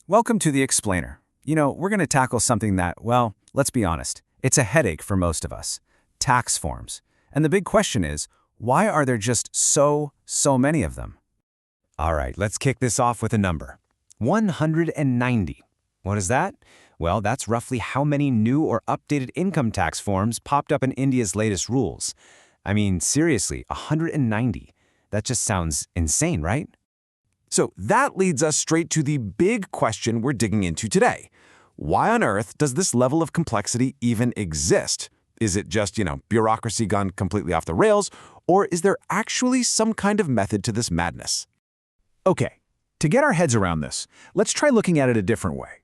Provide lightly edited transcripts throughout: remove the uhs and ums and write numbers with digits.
Welcome to The Explainer. We're going to tackle something that, well, let's be honest, it's a headache for most of us. Tax forms. And the big question is, why are there just so many of them? All right, let's kick this off with a number. 190. What is that? Well, that's roughly how many new or updated income tax forms popped up in India's latest rules. I mean, seriously, 190. That just sounds insane, right? So that leads us straight to the big question we're digging into today. Why on earth does this level of complexity even exist? Is it just, bureaucracy gone completely off the rails, or is there actually some kind of method to this madness? Okay, to get our heads around this, let's try looking at it a different way.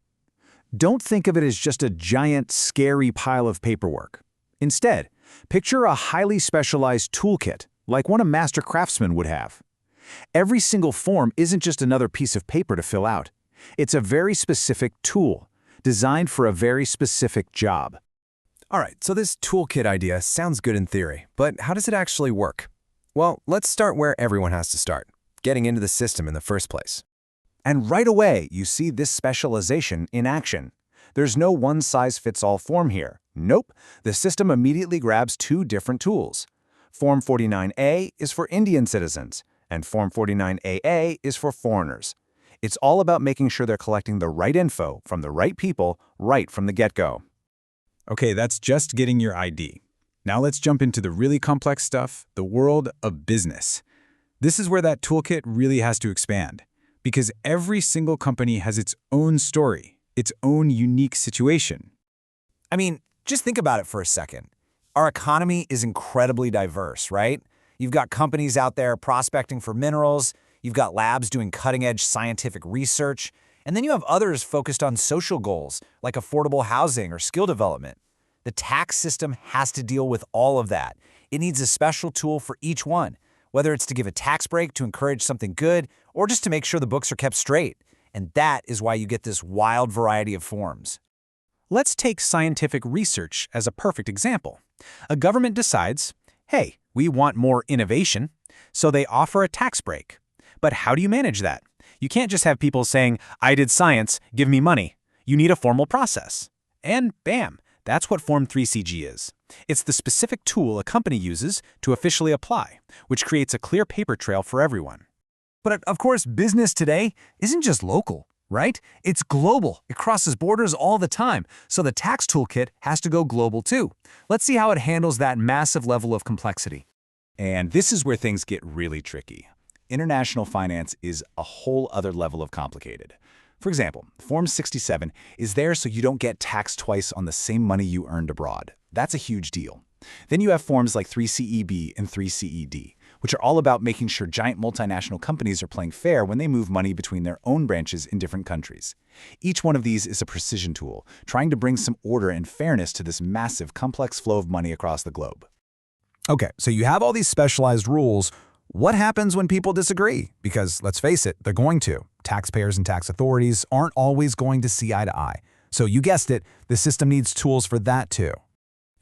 Don't think of it as just a giant, scary pile of paperwork. Instead, picture a highly specialized toolkit, like one a master craftsman would have. Every single form isn't just another piece of paper to fill out. It's a very specific tool, designed for a very specific job. All right, so this toolkit idea sounds good in theory, but how does it actually work? Well, let's start where everyone has to start, getting into the system in the first place. And right away, you see this specialization in action. There's no one-size-fits-all form here. Nope, the system immediately grabs two different tools. Form 49A is for Indian citizens, and Form 49AA is for foreigners. It's all about making sure they're collecting the right info from the right people right from the get-go. Okay, that's just getting your ID. Now let's jump into the really complex stuff, the world of business. This is where that toolkit really has to expand, because every single company has its own story, its own unique situation. I mean, just think about it for a second. Our economy is incredibly diverse, right? You've got companies out there prospecting for minerals, you've got labs doing cutting-edge scientific research, and then you have others focused on social goals like affordable housing or skill development. The tax system has to deal with all of that. It needs a special tool for each one, whether it's to give a tax break to encourage something good or just to make sure the books are kept straight. And that is why you get this wild variety of forms. Let's take scientific research as a perfect example. A government decides, hey, we want more innovation, so they offer a tax break. But how do you manage that? You can't just have people saying, I did science, give me money. You need a formal process. And bam, that's what Form 3CG is. It's the specific tool a company uses to officially apply, which creates a clear paper trail for everyone. But of course, business today isn't just local, right? It's global. It crosses borders all the time, so the tax toolkit has to go global too. Let's see how it handles that massive level of complexity. And this is where things get really tricky. International finance is a whole other level of complicated. For example, Form 67 is there so you don't get taxed twice on the same money you earned abroad. That's a huge deal. Then you have forms like 3CEB and 3CED, which are all about making sure giant multinational companies are playing fair when they move money between their own branches in different countries. Each one of these is a precision tool, trying to bring some order and fairness to this massive, complex flow of money across the globe. Okay, so you have all these specialized rules. What happens when people disagree? Because let's face it, they're going to. Taxpayers and tax authorities aren't always going to see eye to eye. So you guessed it, the system needs tools for that too.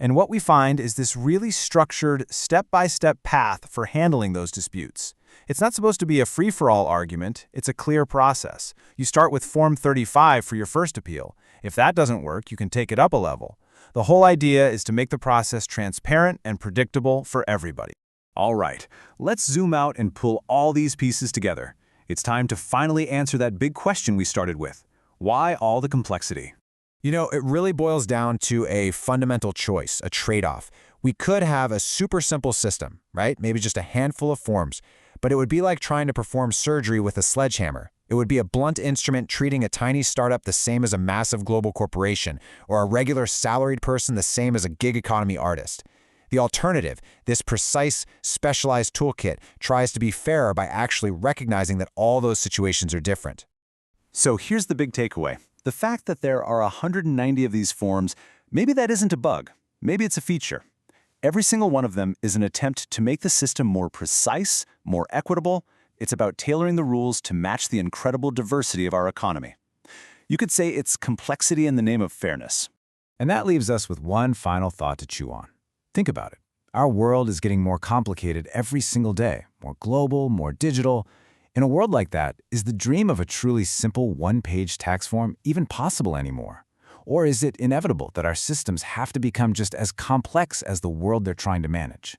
And what we find is this really structured, step-by-step path for handling those disputes. It's not supposed to be a free-for-all argument, it's a clear process. You start with Form 35 for your first appeal. If that doesn't work, you can take it up a level. The whole idea is to make the process transparent and predictable for everybody. All right, let's zoom out and pull all these pieces together. It's time to finally answer that big question we started with. Why all the complexity? It really boils down to a fundamental choice, a trade-off. We could have a super simple system, right? Maybe just a handful of forms, but it would be like trying to perform surgery with a sledgehammer. It would be a blunt instrument treating a tiny startup the same as a massive global corporation, or a regular salaried person the same as a gig economy artist. The alternative, this precise, specialized toolkit, tries to be fairer by actually recognizing that all those situations are different. So here's the big takeaway. The fact that there are 190 of these forms, maybe that isn't a bug. Maybe it's a feature. Every single one of them is an attempt to make the system more precise, more equitable. It's about tailoring the rules to match the incredible diversity of our economy. You could say it's complexity in the name of fairness. And that leaves us with one final thought to chew on. Think about it. Our world is getting more complicated every single day, more global, more digital. In a world like that, is the dream of a truly simple one-page tax form even possible anymore? Or is it inevitable that our systems have to become just as complex as the world they're trying to manage?